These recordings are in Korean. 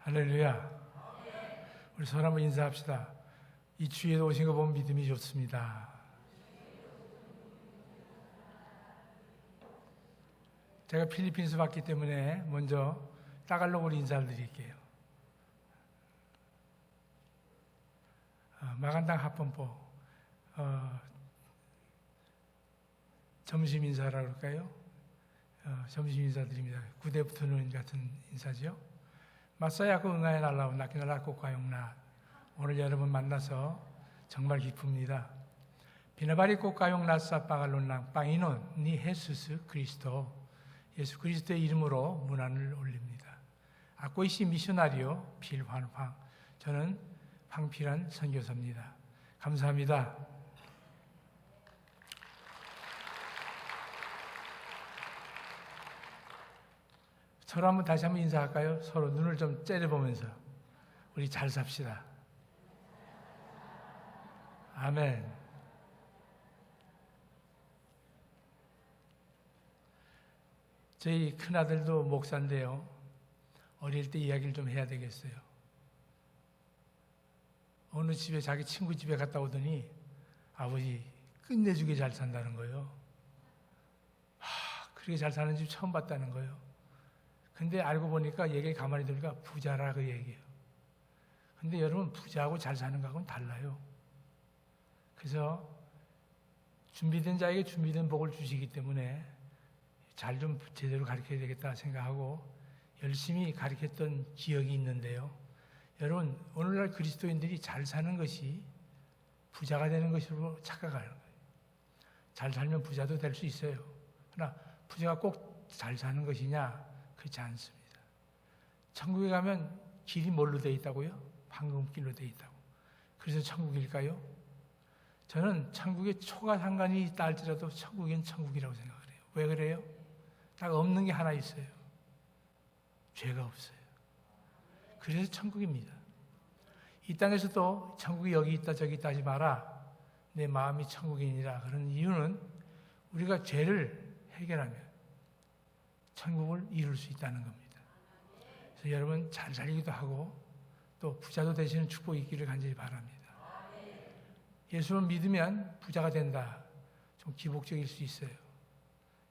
할렐루야. 우리 서로 한번 인사합시다. 이 주위에도 오신 거 보면 믿음이 좋습니다. 제가 필리핀에서 왔기 때문에 먼저 따갈로그로 인사를 드릴게요. 마간당 합본포 점심 인사라 그럴까요? 점심 인사드립니다. 구대부터는 같은 인사죠. 마사야고 응아에 날라온 나키나라 꽃가용나 오늘 여러분 만나서 정말 기쁩니다. 비나바리 꽃가용나 사빠갈론랑 빵이논 니 헤수스 그리스도 예수 그리스도의 이름으로 문안을 올립니다. 아꼬이시 미셔나리오 필환황 저는 황필한 선교사입니다. 감사합니다. 서로 한번 다시 한번 인사할까요? 서로 눈을 좀 째려보면서 우리 잘 삽시다. 아멘. 저희 큰아들도 목사인데요. 어릴 때 이야기를 좀 해야 되겠어요. 어느 집에 자기 친구 집에 갔다 오더니 아버지 끝내주게 잘 산다는 거예요. 그렇게 잘 사는 집 처음 봤다는 거예요. 근데 알고 보니까 얘기를 가만히 들으니까 부자라 그 얘기예요. 근데 여러분 부자하고 잘 사는 거하고는 달라요. 그래서 준비된 자에게 준비된 복을 주시기 때문에 잘 좀 제대로 가르쳐야 되겠다 생각하고 열심히 가르쳤던 기억이 있는데요. 여러분 오늘날 그리스도인들이 잘 사는 것이 부자가 되는 것으로 착각하는 거예요. 잘 살면 부자도 될 수 있어요. 그러나 부자가 꼭 잘 사는 것이냐? 그렇지 않습니다. 천국에 가면 길이 뭘로 되어 있다고요? 황금길로 되어 있다고. 그래서 천국일까요? 저는 천국에 초가 상관이 있다 할지라도 천국엔 천국이라고 생각을 해요. 왜 그래요? 딱 없는 게 하나 있어요. 죄가 없어요. 그래서 천국입니다. 이 땅에서도 천국이 여기 있다 저기 있다 하지 마라. 내 마음이 천국이니라. 그런 이유는 우리가 죄를 해결하면 천국을 이룰 수 있다는 겁니다. 그래서 여러분 잘 살기도 하고 또 부자도 되시는 축복이 있기를 간절히 바랍니다. 예수를 믿으면 부자가 된다. 좀 기복적일 수 있어요.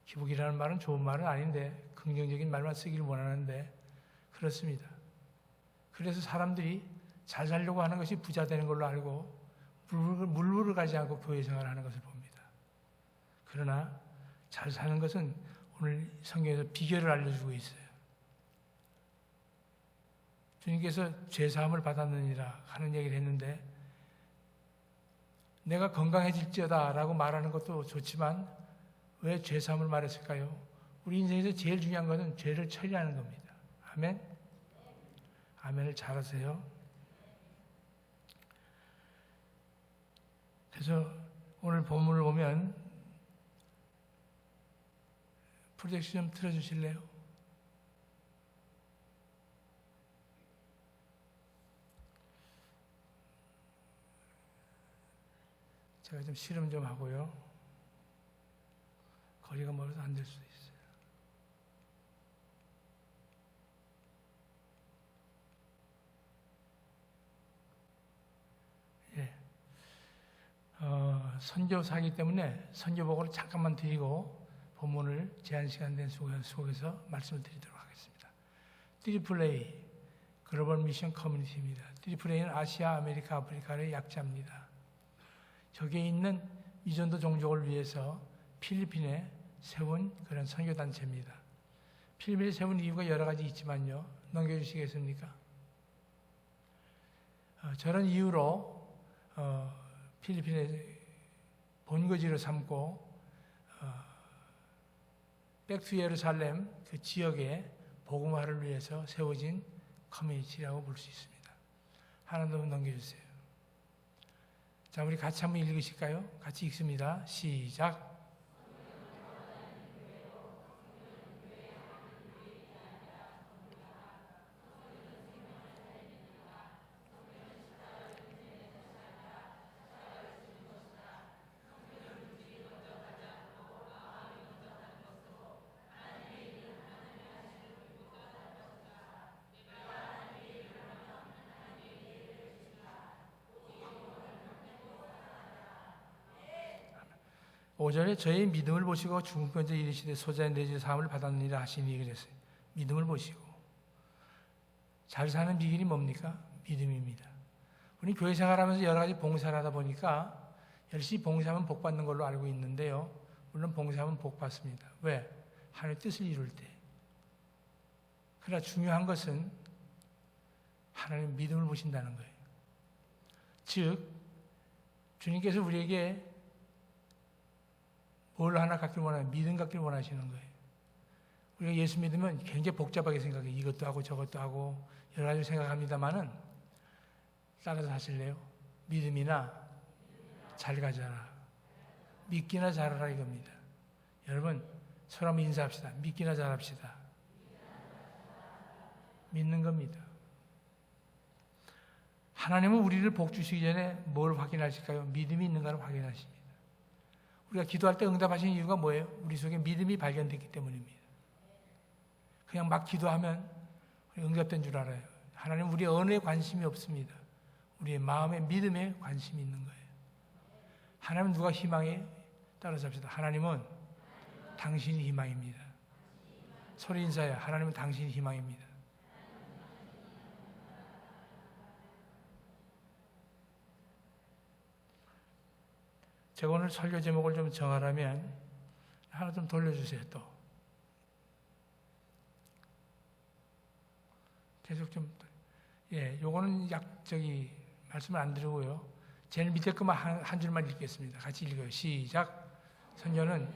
기복이라는 말은 좋은 말은 아닌데 긍정적인 말만 쓰기를 원하는데 그렇습니다. 그래서 사람들이 잘 살려고 하는 것이 부자 되는 걸로 알고 물불을 가지 않고 교회 생활을 하는 것을 봅니다. 그러나 잘 사는 것은 오늘 성경에서 비결을 알려주고 있어요. 주님께서 죄사함을 받았느니라 하는 얘기를 했는데 내가 건강해질지어다 라고 말하는 것도 좋지만 왜 죄사함을 말했을까요? 우리 인생에서 제일 중요한 것은 죄를 처리하는 겁니다. 아멘? 아멘을 잘하세요. 그래서 오늘 본문을 보면 프로젝션 좀 틀어주실래요? 제가 좀 실험 좀 하고요. 거리가 멀어서 안 될 수도 있어요. 예. 선교사이기 때문에 선교복을 잠깐만 드리고 본문을 제한 시간 된 속에서 말씀을 드리도록 하겠습니다. 트리플A 글로벌 미션 커뮤니티입니다. 트리플A는 아시아, 아메리카, 아프리카의 약자입니다. 저기에 있는 미전도 종족을 위해서 필리핀에 세운 그런 선교단체입니다. 필리핀에 세운 이유가 여러 가지 있지만요. 넘겨주시겠습니까? 저런 이유로 필리핀의 본거지로 삼고 백투 예루살렘 그 지역의 복음화를 위해서 세워진 커뮤니티라고 볼 수 있습니다. 하나 더 넘겨주세요. 자, 우리 같이 한번 읽으실까요? 같이 읽습니다. 시작. 5절에 저의 믿음을 보시고 죽음권자 이르시되 소자의 내주 사함을 받았느니라 하시니 그랬어요. 믿음을 보시고. 잘 사는 비결이 뭡니까? 믿음입니다. 우리 교회 생활하면서 여러 가지 봉사를 하다 보니까 열심히 봉사하면 복 받는 걸로 알고 있는데요. 물론 봉사하면 복 받습니다. 왜? 하나님의 뜻을 이룰 때. 그러나 중요한 것은 하나님 믿음을 보신다는 거예요. 즉 주님께서 우리에게 뭘 하나 갖길 원하는, 믿음 갖길 원하시는 거예요. 우리가 예수 믿으면 굉장히 복잡하게 생각해요. 이것도 하고 저것도 하고 여러 가지 생각합니다만은 따라서 하실래요? 믿음이나 잘 가져라. 믿기나 잘하라 이겁니다. 여러분 서로 한번 인사합시다. 믿기나 잘합시다. 믿는 겁니다. 하나님은 우리를 복 주시기 전에 뭘 확인하실까요? 믿음이 있는가를 확인하십니다. 우리가 기도할 때 응답하시는 이유가 뭐예요? 우리 속에 믿음이 발견됐기 때문입니다. 그냥 막 기도하면 응답된 줄 알아요. 하나님은 우리의 언어에 관심이 없습니다. 우리의 마음에 믿음에 관심이 있는 거예요. 하나님은 누가 희망에 따라서 합시다. 하나님은 당신이 희망입니다. 소리 인사해요. 하나님은 당신이 희망입니다. 제가 오늘 설교 제목을 좀 정하라면 하나 좀 돌려주세요. 또 계속 좀 요거는 말씀을 안 드리고요. 제일 밑에 것만 한 줄만 읽겠습니다. 같이 읽어요. 시작. 선교는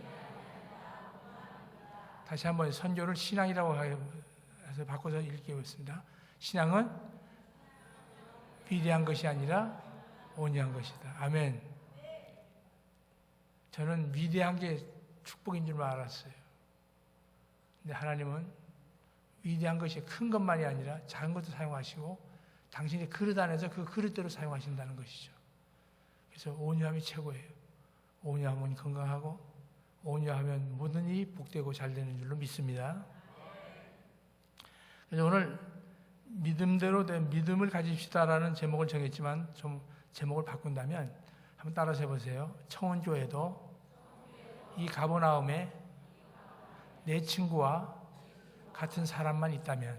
다시 한번 선교를 신앙이라고 해서 바꿔서 읽겠습니다. 신앙은 비대한 것이 아니라 온유한 것이다. 아멘. 저는 위대한 게 축복인 줄만 알았어요. 근데 하나님은 위대한 것이 큰 것만이 아니라 작은 것도 사용하시고 당신의 그릇 안에서 그 그릇대로 사용하신다는 것이죠. 그래서 온유함이 최고예요. 온유하면 건강하고 온유하면 모든 일이 복되고 잘 되는 줄로 믿습니다. 그래서 오늘 믿음대로 된 믿음을 가집시다라는 제목을 정했지만 좀 제목을 바꾼다면 한번 따라서 해보세요. 청원교회도 이 가버나움에 내 친구와 같은 사람만 있다면,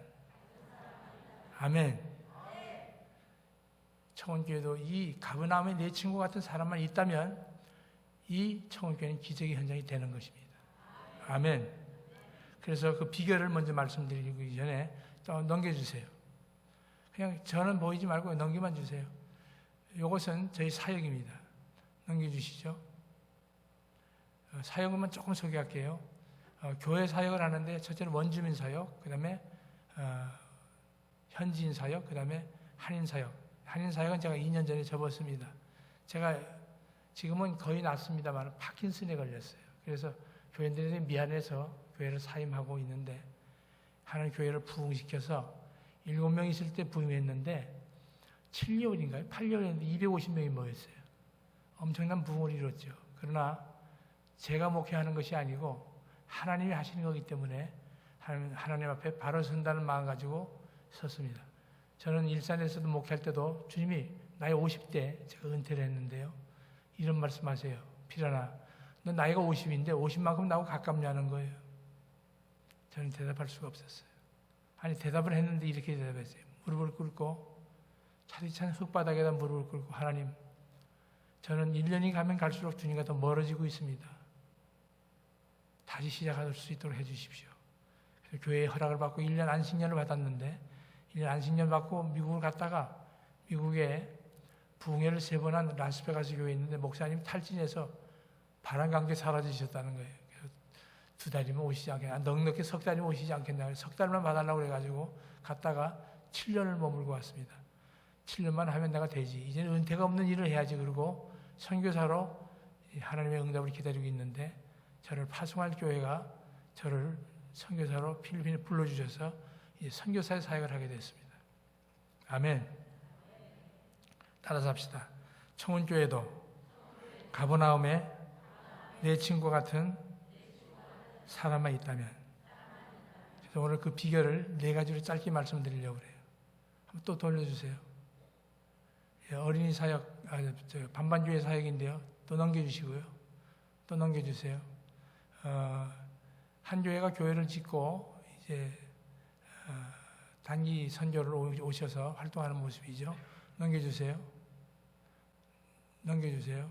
아멘. 청원교회도 이 가버나움에 내 친구 같은 사람만 있다면 이 청원교회는 기적의 현장이 되는 것입니다. 아멘. 그래서 그 비결을 먼저 말씀드리기 전에 또 넘겨주세요. 그냥 저는 보이지 말고 넘기만 주세요. 이것은 저희 사역입니다. 넘겨주시죠. 사역만 조금 소개할게요. 교회 사역을 하는데 첫째는 원주민 사역, 그 다음에 현지인 사역, 그 다음에 한인 사역. 한인 사역은 제가 2년 전에 접었습니다. 제가 지금은 거의 낫습니다만 파킨슨에 걸렸어요. 그래서 교인들이 미안해서 교회를 사임하고 있는데 하나님 교회를 부흥시켜서 7명 있을 때 부임했는데 7개월인가요? 8개월인데 250명이 모였어요. 엄청난 부흥을 이뤘죠. 그러나 제가 목회하는 것이 아니고 하나님이 하시는 거기 때문에 하나님 앞에 바로 선다는 마음 가지고 섰습니다. 저는 일산에서도 목회할 때도 주님이 나이 50대 제가 은퇴를 했는데요. 이런 말씀하세요. 필연아, 너 나이가 50인데 50만큼 나하고 가깝냐는 거예요. 저는 대답할 수가 없었어요. 아니 대답을 했는데 이렇게 대답했어요. 무릎을 꿇고 차디찬 흙바닥에다 무릎을 꿇고 하나님, 저는 1년이 가면 갈수록 주님과 더 멀어지고 있습니다. 다시 시작할 수 있도록 해주십시오. 그래서 교회에 허락을 받고 1년 안식년을 받았는데 1년 안식년 받고 미국을 갔다가 미국에 부흥회를 3번 한 라스베가스 교회에 있는데 목사님 탈진해서 바람감기에 사라지셨다는 거예요. 그래서 2달이면 오시지 않겠나, 넉넉히 석 달이면 오시지 않겠나, 석 달만 봐달라고 그래가지고 갔다가 7년을 머물고 왔습니다. 7년만 하면 내가 되지, 이제는 은퇴가 없는 일을 해야지. 그러고 선교사로 하나님의 응답을 기다리고 있는데 저를 파송할 교회가 저를 선교사로 필리핀에 불러주셔서 이제 선교사의 사역을 하게 됐습니다. 아멘. 따라서 합시다. 청원교회도 가버나움에 내 친구 같은 사람만 있다면. 그래서 오늘 그 비결을 4가지로 짧게 말씀드리려고 그래요. 한번 또 돌려주세요. 어린이 사역, 반반교회 사역인데요. 또 넘겨주시고요. 또 넘겨주세요. 한 교회가 교회를 짓고 이제 단기 선교를 오셔서 활동하는 모습이죠. 넘겨주세요. 넘겨주세요.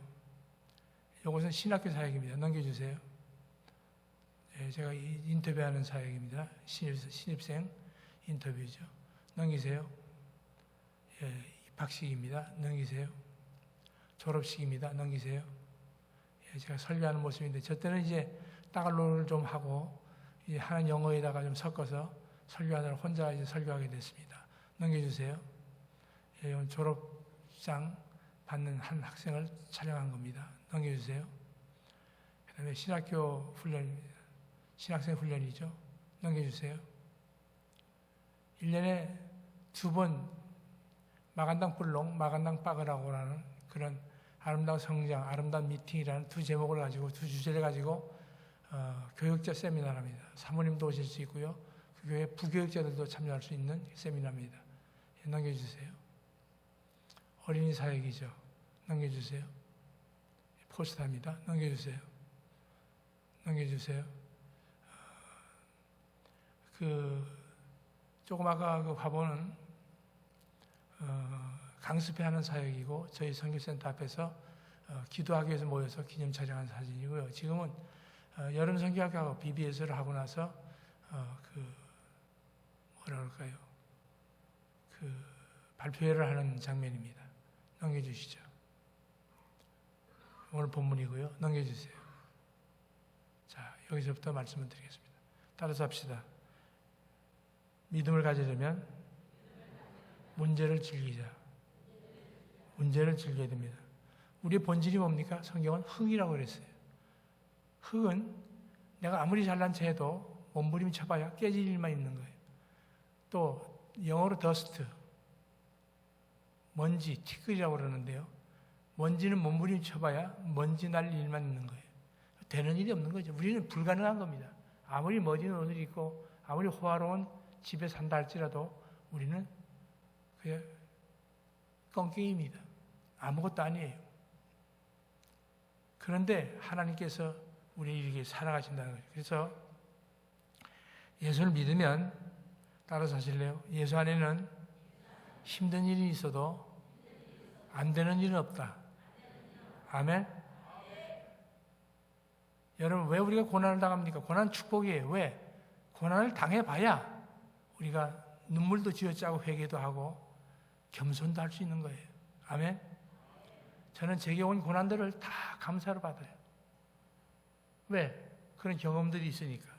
이것은 신학교 사역입니다. 넘겨주세요. 예, 제가 인터뷰하는 사역입니다. 신입생 인터뷰죠. 넘기세요. 예, 입학식입니다. 넘기세요. 졸업식입니다. 넘기세요. 예, 제가 설교하는 모습인데 저 때는 이제 따갈로를 좀 하고 이제 하는 영어에다가 좀 섞어서 설교하느라 혼자 이제 설교하게 됐습니다. 넘겨주세요. 예, 이건 졸업장 받는 한 학생을 촬영한 겁니다. 넘겨주세요. 그 다음에 신학교 훈련입니다. 신학생 훈련이죠. 넘겨주세요. 1년에 2번 마간당 뿔롱, 마간당 빠그라고라는 그런 아름다운 성장, 아름다운 미팅이라는 두 제목을 가지고, 두 주제를 가지고 교육자 세미나를 합니다. 사모님도 오실 수 있고요. 그 교회 부교육자들도 참여할 수 있는 세미나입니다. 넘겨주세요. 어린이 사역이죠. 넘겨주세요. 포스터입니다. 넘겨주세요. 넘겨주세요. 조금 아까 그 화보는 강습회하는 사역이고 저희 선교센터 앞에서 기도하기 위해서 모여서 기념 촬영한 사진이고요. 지금은 여름 선교학하고 BBS를 하고 나서 뭐라 그럴까요? 발표회를 하는 장면입니다. 넘겨주시죠. 오늘 본문이고요. 넘겨주세요. 자, 여기서부터 말씀을 드리겠습니다. 따라서 합시다. 믿음을 가지려면 문제를 즐기자. 문제를 즐겨야 됩니다. 우리의 본질이 뭡니까? 성경은 흙이라고 그랬어요. 흙은 내가 아무리 잘난 체 해도 몸부림 쳐봐야 깨질 일만 있는 거예요. 또 영어로 더스트, 먼지, 티끌이라고 그러는데요. 먼지는 몸부림 쳐봐야 먼지 날 일만 있는 거예요. 되는 일이 없는 거죠. 우리는 불가능한 겁니다. 아무리 멋진 옷을 입고 아무리 호화로운 집에 산다 할지라도 우리는 그냥 껌깽이입니다. 아무것도 아니에요. 그런데 하나님께서 우리에게 살아가신다는 거예요. 그래서 예수를 믿으면 따라서 하실래요? 예수 안에는 힘든 일이 있어도 안 되는 일은 없다. 아멘? 여러분, 왜 우리가 고난을 당합니까? 고난은 축복이에요. 왜? 고난을 당해봐야 우리가 눈물도 쥐어짜고 회개도 하고 겸손도 할 수 있는 거예요. 아멘? 저는 제게 온 고난들을 다 감사로 받아요. 왜? 그런 경험들이 있으니까.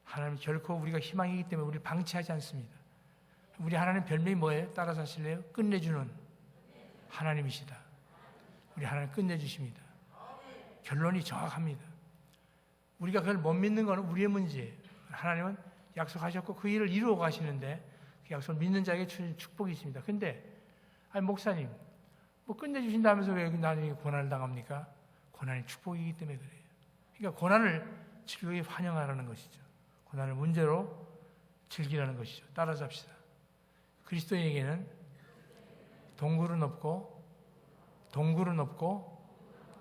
하나님 결코 우리가 희망이기 때문에 우리를 방치하지 않습니다. 우리 하나님 별명이 뭐예요? 따라서 하실래요? 끝내주는 하나님이시다. 우리 하나님 끝내주십니다. 결론이 정확합니다. 우리가 그걸 못 믿는 건 우리의 문제예요. 하나님은 약속하셨고 그 일을 이루어 가시는데 그 약속을 믿는 자에게 주신 축복이 있습니다. 근데 아니 목사님 뭐 끝내주신다면서 왜 나는 고난을 당합니까? 고난이 축복이기 때문에 그래요. 그러니까 고난을 즐거이 환영하라는 것이죠. 고난을 문제로 즐기라는 것이죠. 따라서 합시다. 그리스도인에게는 동굴은 없고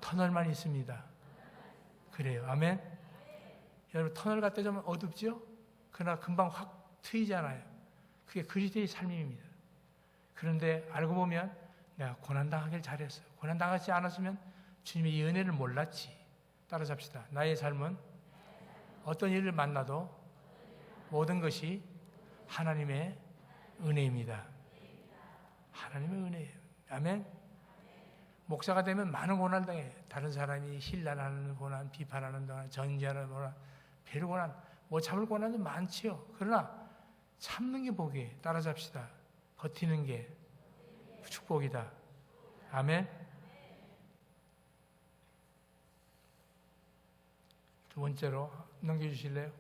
터널만 있습니다. 그래요. 아멘? 여러분 터널 같다 좀 어둡죠? 그러나 금방 확 트이잖아요. 그게 그리스도의 삶입니다. 그런데 알고 보면 내가 고난당하길 잘했어요. 고난당하지 않았으면 주님의 이 은혜를 몰랐지. 따라서 합시다. 나의 삶은 어떤 일을 만나도 모든 것이 하나님의 은혜입니다. 하나님의 은혜예요. 아멘? 목사가 되면 많은 고난을 당해. 다른 사람이 힐난하는 고난, 비판하는 고난, 정죄하는 고난, 배려 고난, 뭐 참을 고난도 많지요. 그러나 참는 게 복이에요. 따라서 합시다. 버티는 게 축복이다. 아멘? 두 번째로 넘겨주실래요?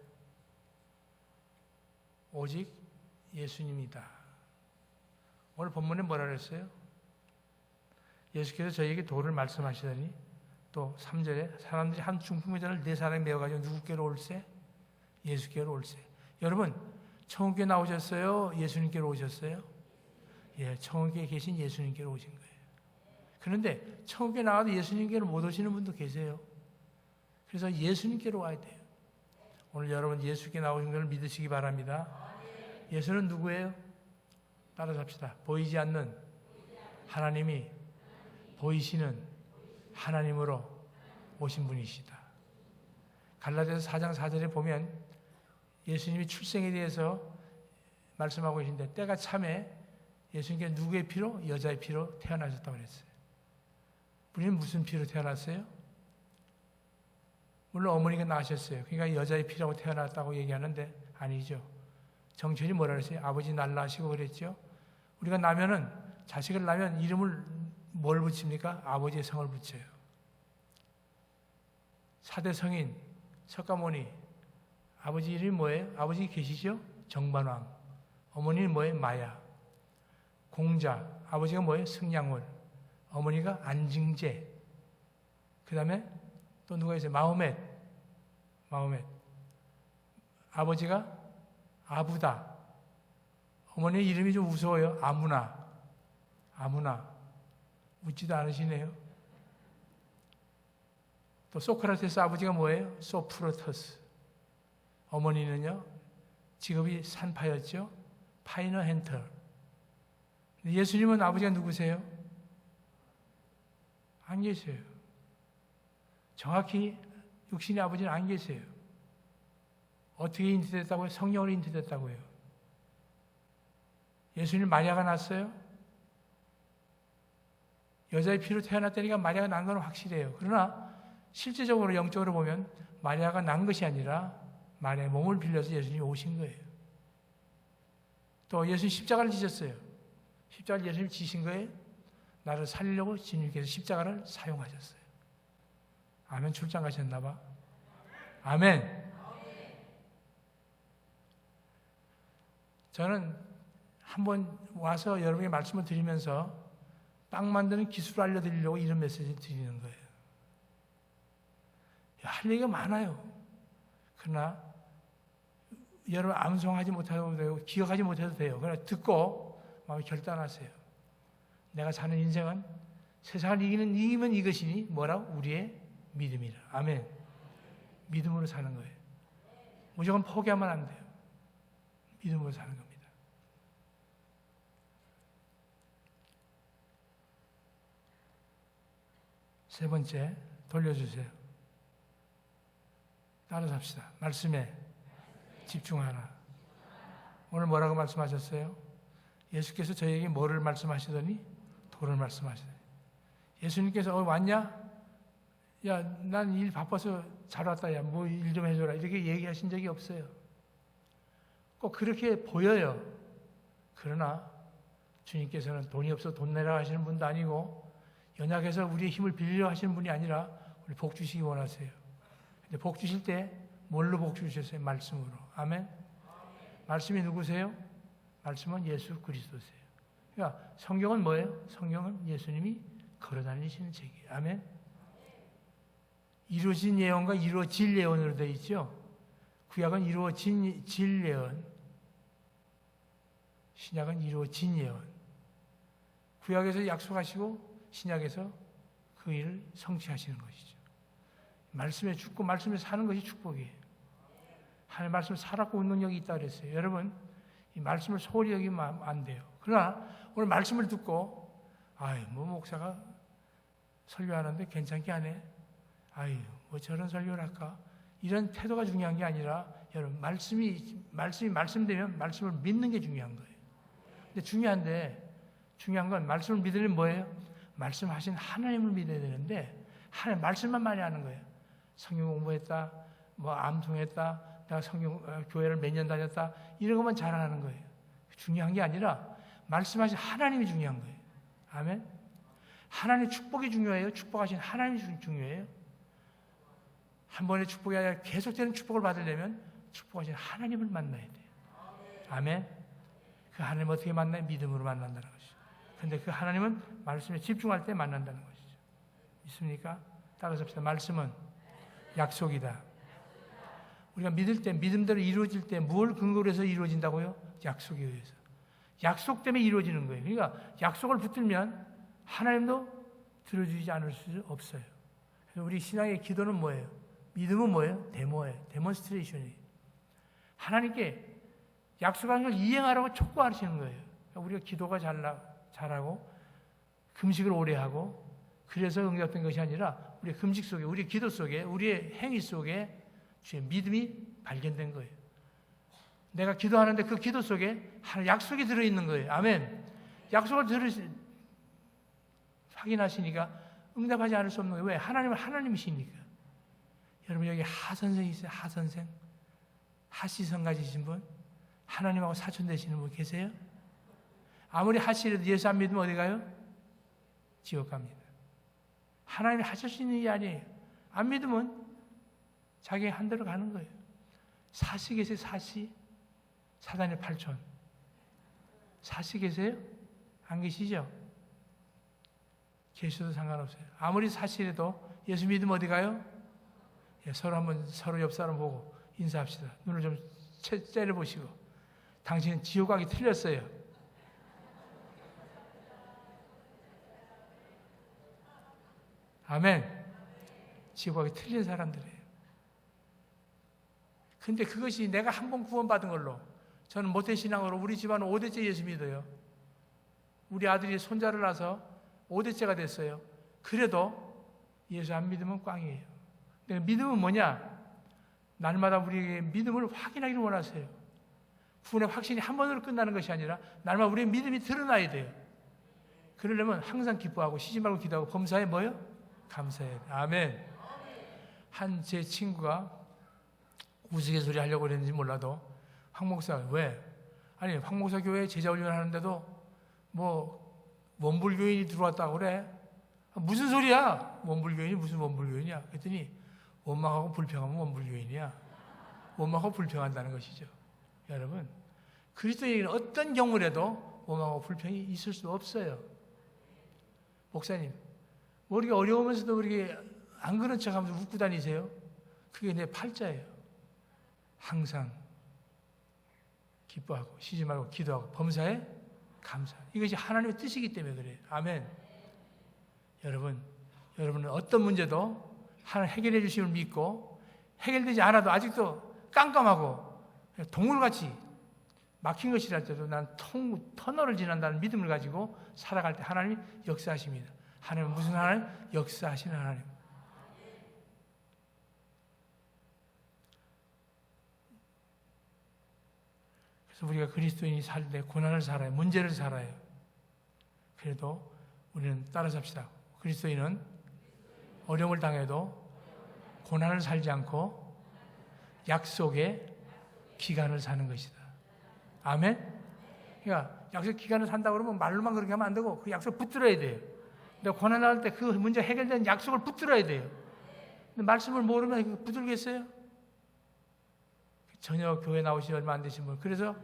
오직 예수님이다. 오늘 본문에 뭐라 그랬어요? 예수께서 저희에게 도를 말씀하시더니 또 3절에 사람들이 한 중풍의 잔을 4사람이 메어가지고 누구께로 올세? 예수께로 올세. 여러분 천국에 나오셨어요? 예수님께로 오셨어요? 예, 천국에 계신 예수님께로 오신 거예요. 그런데 천국에 나가도 예수님께로 못 오시는 분도 계세요. 그래서 예수님께로 와야 돼요. 오늘 여러분 예수께 나오신 것을 믿으시기 바랍니다. 예수는 누구예요? 따라서 합시다. 보이지 않는 하나님이 보이시는 하나님으로 오신 분이시다. 갈라디아서 4장 4절에 보면 예수님이 출생에 대해서 말씀하고 계신데 때가 참에 예수님께 누구의 피로? 여자의 피로 태어나셨다고 그랬어요. 우리는 무슨 피로 태어났어요? 물론 어머니가 낳으셨어요. 그러니까 여자의 피라고 태어났다고 얘기하는데 아니죠. 정천이 뭐라 그랬어요? 아버지 날 낳으시고 그랬죠. 우리가 나면은 자식을 낳으면 이름을 뭘 붙입니까? 아버지의 성을 붙여요. 4대 성인 석가모니 아버지 이름이 뭐예요? 아버지 계시죠? 정반왕. 어머니는 뭐예요? 마야. 공자. 아버지가 뭐예요? 승냥월. 어머니가 안징제. 그 다음에 또 누가 있어요? 마호멧. 아버지가 아부다. 어머니 이름이 좀 무서워요. 아무나. 웃지도 않으시네요. 또 소크라테스 아버지가 뭐예요? 소프로터스. 어머니는요, 직업이 산파였죠. 파이너 헌터. 예수님은 아버지가 누구세요? 안 계세요. 정확히 육신의 아버지는 안 계세요. 어떻게 잉태됐다고요? 성령으로 잉태됐다고요. 예수님 마리아가 낳았어요? 여자의 피로 태어났다니까 마리아가 낳은 건 확실해요. 그러나 실제적으로 영적으로 보면 마리아가 낳은 것이 아니라 마리아의 몸을 빌려서 예수님이 오신 거예요. 또 예수님 십자가를 지셨어요. 십자가를 예수님이 지신 거예요. 나를 살리려고 주님께서 십자가를 사용하셨어요. 아멘. 출장 가셨나 봐. 아멘. 저는 한번 와서 여러분에게 말씀을 드리면서 빵 만드는 기술을 알려드리려고 이런 메시지를 드리는 거예요. 할 얘기가 많아요. 그러나 여러분 암송하지 못해도 되고 기억하지 못해도 돼요. 그러나 듣고 마음에 결단하세요. 내가 사는 인생은 세상을 이기면 이것이니 뭐라고? 우리의 믿음이라. 아멘. 믿음으로 사는 거예요. 무조건 포기하면 안 돼요. 믿음으로 사는 겁니다. 세 번째, 돌려주세요. 따라서 합시다. 말씀에 집중하라. 오늘 뭐라고 말씀하셨어요? 예수께서 저에게 뭐를 말씀하시더니? 도를 말씀하시더니. 예수님께서 왔냐? 야, 난 일 바빠서 잘 왔다. 야, 뭐 일 좀 해줘라. 이렇게 얘기하신 적이 없어요. 꼭 그렇게 보여요. 그러나 주님께서는 돈이 없어 돈 내라 하시는 분도 아니고 연약해서 우리의 힘을 빌려 하시는 분이 아니라 우리 복 주시기 원하세요. 근데 복 주실 때 뭘로 복 주셨어요? 말씀으로. 아멘. 말씀이 누구세요? 말씀은 예수 그리스도세요. 그러니까 성경은 뭐예요? 성경은 예수님이 걸어다니시는 책이에요. 아멘. 이루어진 예언과 이루어질 예언으로 되어 있죠. 구약은 이루어진 질 예언, 신약은 이루어진 예언. 구약에서 약속하시고 신약에서 그 일을 성취하시는 것이죠. 말씀에 죽고 말씀에 사는 것이 축복이에요. 하나님의 말씀을 살았고 운능력이 있다 그랬어요. 여러분, 이 말씀을 소홀히 여기면 안 돼요. 그러나 오늘 말씀을 듣고 뭐 목사가 설교하는데 괜찮게 하네. 뭐 저런 설교를 할까? 이런 태도가 중요한 게 아니라 여러분 말씀이 말씀되면 말씀을 믿는 게 중요한 거예요. 근데 중요한 건 말씀을 믿으려면 뭐예요? 말씀하신 하나님을 믿어야 되는데 하나님 말씀만 많이 하는 거예요. 성경 공부했다, 뭐 암송했다, 내가 교회를 몇 년 다녔다 이런 것만 자랑하는 거예요. 중요한 게 아니라 말씀하신 하나님이 중요한 거예요. 아멘. 하나님의 축복이 중요해요. 축복하신 하나님이 중요해요. 한 번의 축복이 아니라 계속되는 축복을 받으려면 축복하신 하나님을 만나야 돼요. 아멘. 그 하나님 어떻게 만나요? 믿음으로 만난다는 것이죠. 그런데 그 하나님은 말씀에 집중할 때 만난다는 것이죠. 믿습니까? 따라서 합시다. 말씀은 약속이다. 우리가 믿을 때, 믿음대로 이루어질 때 뭘 근거로 해서 이루어진다고요? 약속에 의해서. 약속 때문에 이루어지는 거예요. 그러니까 약속을 붙들면 하나님도 들어주지 않을 수 없어요. 그래서 우리 신앙의 기도는 뭐예요? 믿음은 뭐예요? 데모예요. 데몬스트레이션이에요. 하나님께 약속한 걸 이행하라고 촉구하시는 거예요. 그러니까 우리가 기도가 잘하고 금식을 오래 하고 그래서 응답된 것이 아니라 우리의 금식 속에, 우리의 기도 속에, 우리의 행위 속에 주의 믿음이 발견된 거예요. 내가 기도하는데 그 기도 속에 하나님 약속이 들어있는 거예요. 아멘. 약속을 확인하시니까 응답하지 않을 수 없는 거예요. 왜? 하나님은 하나님이시니까. 여러분 여기 하선생 있어요? 하선생? 하시성 가지신 분? 하나님하고 사촌 되시는 분 계세요? 아무리 하시라도 예수 안 믿으면 어디 가요? 지옥 갑니다. 하나님이 하실 수 있는 일이 아니에요. 안 믿으면 자기 한 대로 가는 거예요. 사시 계세요? 사시? 사단의 8촌. 사시 계세요? 안 계시죠? 계셔도 상관없어요. 아무리 사시라도 예수 믿으면 어디 가요? 예, 서로 옆 사람 보고 인사합시다. 눈을 좀 째려보시고. 당신은 지옥 가기 틀렸어요. 아멘. 지옥 가기 틀린 사람들이에요. 근데 그것이 내가 한 번 구원받은 걸로, 저는 모태신앙으로 우리 집안은 5대째 예수 믿어요. 우리 아들이 손자를 낳아서 5대째가 됐어요. 그래도 예수 안 믿으면 꽝이에요. 근데 믿음은 뭐냐? 날마다 우리에게 믿음을 확인하기를 원하세요. 구원의 확신이 한 번으로 끝나는 것이 아니라 날마다 우리의 믿음이 드러나야 돼요. 그러려면 항상 기뻐하고 쉬지 말고 기도하고 범사에 뭐요? 감사해야 돼요. 아멘. 한 제 친구가 우스갯소리 하려고 그랬는지 몰라도 황 목사 왜? 아니 황 목사 교회에 제자 훈련 하는데도 뭐 원불교인이 들어왔다고 그래? 무슨 소리야? 원불교인이 무슨 원불교인이야? 그랬더니 원망하고 불평하면 원불교인이야. 원망하고 불평한다는 것이죠. 여러분 그리스도인은 어떤 경우라도 원망하고 불평이 있을 수 없어요. 목사님 우리가 어려우면서도 우리 안 그런 척하면서 웃고 다니세요? 그게 내 팔자예요. 항상 기뻐하고 쉬지 말고 기도하고 범사에 감사. 이것이 하나님의 뜻이기 때문에 그래요. 아멘. 여러분은 어떤 문제도 하나님 해결해 주심을 믿고 해결되지 않아도 아직도 깜깜하고 동물같이 막힌 것이랄 때도 난 터널을 지난다는 믿음을 가지고 살아갈 때 하나님이 역사하십니다. 하나님은 무슨 하나님? 역사하시는 하나님. 그래서 우리가 그리스도인이 살 때 고난을 살아요. 문제를 살아요. 그래도 우리는 따라 삽시다. 그리스도인은 어려움을 당해도 고난을 살지 않고 약속의 기간을 사는 것이다. 아멘? 그러니까 약속 기간을 산다고 그러면 말로만 그렇게 하면 안 되고 그 약속 붙들어야 돼요. 근데 고난할 때 그 문제 해결된 약속을 붙들어야 돼요. 근데 말씀을 모르면 붙들겠어요? 전혀 교회 나오시 얼마 안 되신 분. 그래서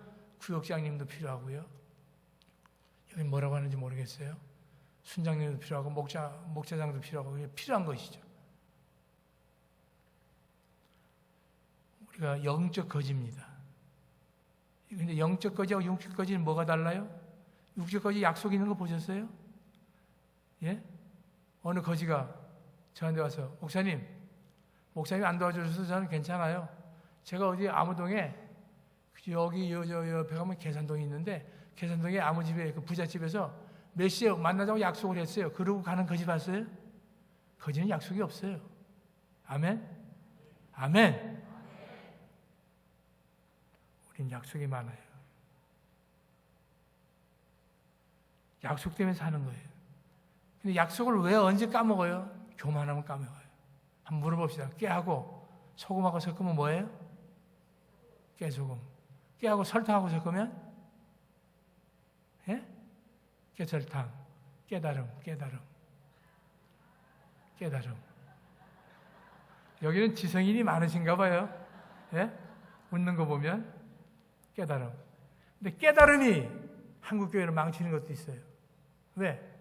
구역장님도 필요하고요. 여기 뭐라고 하는지 모르겠어요. 순장님도 필요하고 목자장도 필요하고 이게 필요한 것이죠. 우리가 영적 거지입니다. 근데 영적 거지하고 육적 거지는 뭐가 달라요? 육적 거지 약속 있는 거 보셨어요? 예? 어느 거지가 저한테 와서 목사님 안 도와주셔서 저는 괜찮아요. 제가 어디 아무동에 여기 옆에 가면 계산동이 있는데 계산동에 아무집에 그 부잣집에서 몇 시에 만나자고 약속을 했어요. 그러고 가는 거지 봤어요? 거지는 약속이 없어요. 아멘? 아멘. 우린 약속이 많아요. 약속 때문에 사는 거예요. 근데 약속을 왜 언제 까먹어요? 교만하면 까먹어요. 한번 물어봅시다. 깨하고 소금하고 섞으면 뭐예요? 깨소금. 깨하고 설탕하고 섞으면? 예? 깨설탕. 깨달음. 여기는 지성인이 많으신가 봐요. 예? 웃는 거 보면. 깨달음. 근데 깨달음이 한국교회를 망치는 것도 있어요. 왜?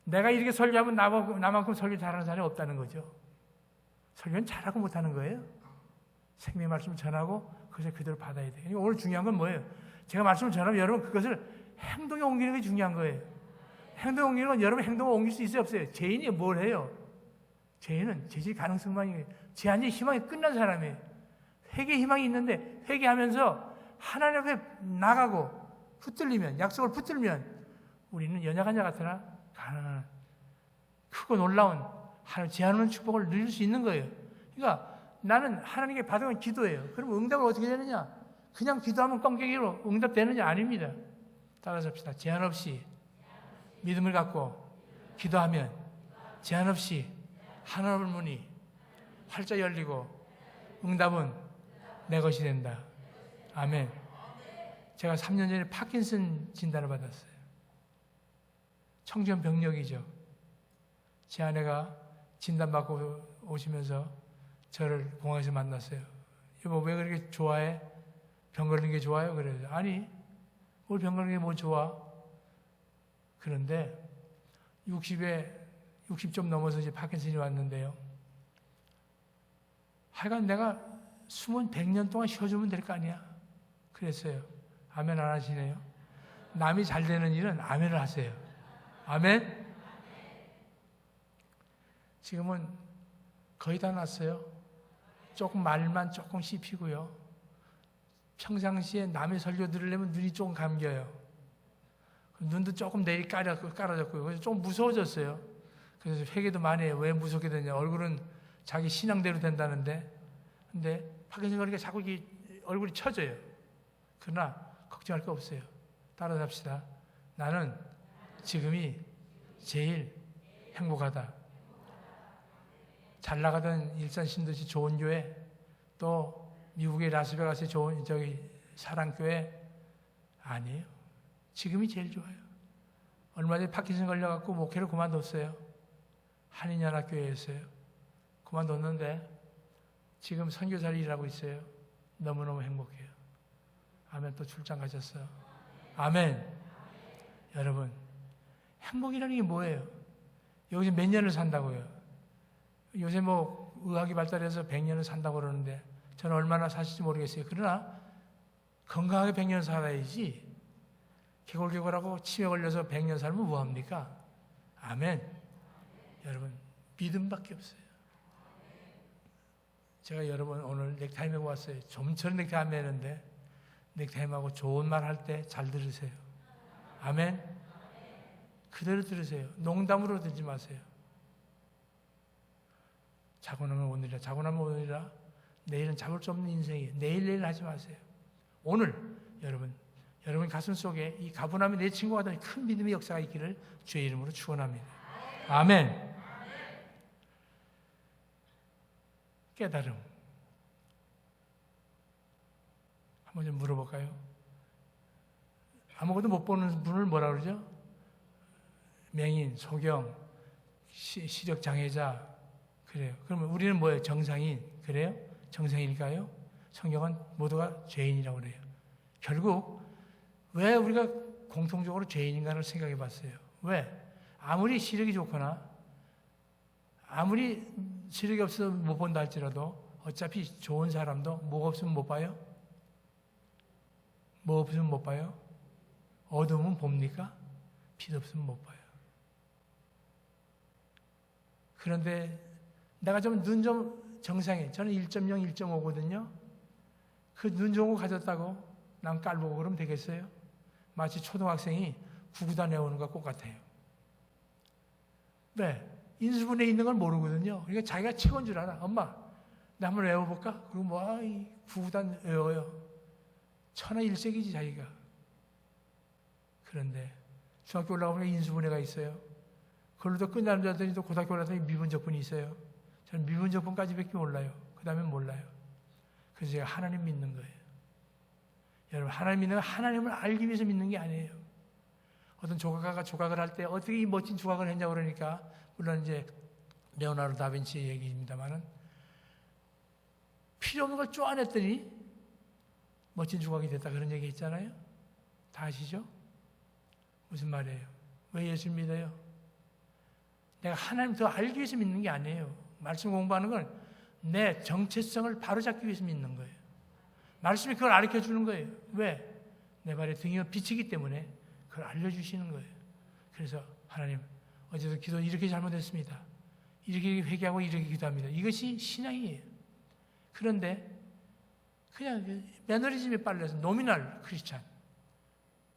내가 이렇게 설교하면 나만큼 설교 잘하는 사람이 없다는 거죠. 설교는 잘하고 못하는 거예요. 생명의 말씀을 전하고 그것을 그대로 받아야 돼요. 오늘 중요한 건 뭐예요? 제가 말씀을 전하면 여러분 그것을 행동에 옮기는 게 중요한 거예요. 행동 옮기는 건 여러분 행동을 옮길 수 있어요, 없어요? 죄인이 뭘 해요? 죄인은 죄질 가능성만이 죄한지 희망이 끝난 사람이에요. 회개 희망이 있는데 회개하면서 하나님 앞에 나가고 붙들리면, 약속을 붙들면 우리는 연약한 자 같으나 가난한 크고 놀라운 하나님 제한하는 축복을 누릴 수 있는 거예요. 그러니까 나는 하나님께 받은 건 기도예요. 그럼 응답은 어떻게 되느냐? 그냥 기도하면 껌깨기로 응답되느냐? 아닙니다. 따라서 합시다. 제한 없이 믿음을 갖고 기도하면 제한 없이 하나님의 문이 활짝 열리고 응답은 내 것이 된다. 아멘. 제가 3년 전에 파킨슨 진단을 받았어요. 청정병력이죠. 제 아내가 진단받고 오시면서 저를 공항에서 만났어요. 여보, 왜 그렇게 좋아해? 병 걸리는 게 좋아요? 그래요. 아니, 뭘 병 걸리는 게 뭐 좋아? 그런데 60 좀 넘어서 이제 파킨슨이 왔는데요. 하여간 내가 숨은 100년 동안 쉬어주면 될 거 아니야? 그랬어요. 아멘 안 하시네요. 남이 잘 되는 일은 아멘을 하세요. 아멘? 지금은 거의 다 났어요. 조금 말만 조금 씹히고요. 평상시에 남의 설교 들으려면 눈이 조금 감겨요. 눈도 조금 내리 깔아졌고요. 그래서 좀 무서워졌어요. 그래서 회개도 많이 해요. 왜 무섭게 되냐? 얼굴은 자기 신앙대로 된다는데, 근데 파킨슨 거리가 자꾸 얼굴이 처져요. 그러나 걱정할 거 없어요. 따라서 합시다. 나는 지금이 제일 행복하다. 잘 나가던 일산 신도시 좋은 교회, 또 미국의 라스베가스의 좋은 사랑교회 아니에요. 지금이 제일 좋아요. 얼마 전에 파킨슨 걸려갖고 목회를 그만뒀어요. 한인연합교회였어요. 그만뒀는데 지금 선교사를 일하고 있어요. 너무너무 행복해요. 아멘. 또 출장 가셨어요. 아멘. 여러분, 행복이라는 게 뭐예요? 여기서 몇 년을 산다고요? 요새 뭐 의학이 발달해서 100년을 산다고 그러는데 저는 얼마나 사실지 모르겠어요. 그러나 건강하게 100년 살아야지 개골개골하고 치매 걸려서 100년 살면 뭐합니까? 아멘. 여러분, 믿음밖에 없어요. 제가 여러분 오늘 넥타이 메고 왔어요. 좀처럼 넥타이 안 매는데 넥타이 메고 좋은 말 할 때 잘 들으세요. 아멘. 그대로 들으세요. 농담으로 듣지 마세요. 자고 나면 오늘이라, 자고 나면 오늘이라. 내일은 잡을 수 없는 인생이에요. 내일 하지 마세요. 오늘 여러분 가슴 속에 이 가분함이 내 친구가 된 큰 믿음의 역사가 있기를 주의 이름으로 축원합니다. 아멘. 깨달음. 한번 좀 물어볼까요? 아무것도 못 보는 분을 뭐라 그러죠? 맹인, 소경, 시력장애자. 그래요. 그러면 우리는 뭐예요? 정상인. 그래요? 정상일까요? 성경은 모두가 죄인이라고 그래요. 결국 왜 우리가 공통적으로 죄인인가를 생각해 봤어요. 왜? 아무리 시력이 좋거나 아무리 시력이 없어서 못 본다 할지라도 어차피 좋은 사람도 뭐가 없으면 못 봐요? 뭐 없으면 못 봐요? 어두우면 봅니까? 빛 없으면 못 봐요. 그런데 내가 좀 눈 좀 정상해. 저는 1.0, 1.5거든요. 그 눈 좋은 거 가졌다고 난 깔보고 그러면 되겠어요? 마치 초등학생이 구구단 외우는 것과 똑같아요. 왜? 인수분해 있는 걸 모르거든요. 그러니까 자기가 최고인 줄 알아. 엄마, 나 한번 외워볼까? 그리고 뭐, 구구단 외워요. 천하일색이지, 자기가. 그런데 중학교 올라가면 인수분해가 있어요. 그걸로도 끝나는 자들이 또 고등학교 올라가면 미분적분이 있어요. 저는 미분적분까지밖에 몰라요. 그 다음엔 몰라요. 그래서 제가 하나님 믿는 거예요. 여러분, 하나님 믿는 건 하나님을 알기 위해서 믿는 게 아니에요. 어떤 조각가가 조각을 할 때 어떻게 이 멋진 조각을 했냐고 그러니까, 물론 이제 레오나르도 다빈치의 얘기입니다만은, 필요 없는 걸 쪼아냈더니 멋진 조각이 됐다, 그런 얘기 있잖아요. 다 아시죠? 무슨 말이에요? 왜 예수 믿어요? 내가 하나님 더 알기 위해서 믿는 게 아니에요. 말씀 공부하는 건 내 정체성을 바로잡기 위해서 믿는 거예요. 말씀이 그걸 가르쳐 주는 거예요. 왜? 내 발에 등이 비치기 때문에 그걸 알려주시는 거예요. 그래서 하나님, 어제도 기도 이렇게 잘못했습니다. 이렇게 회개하고 이렇게 기도합니다. 이것이 신앙이에요. 그런데 그냥 매너리즘에 빨려서 노미널 크리스찬,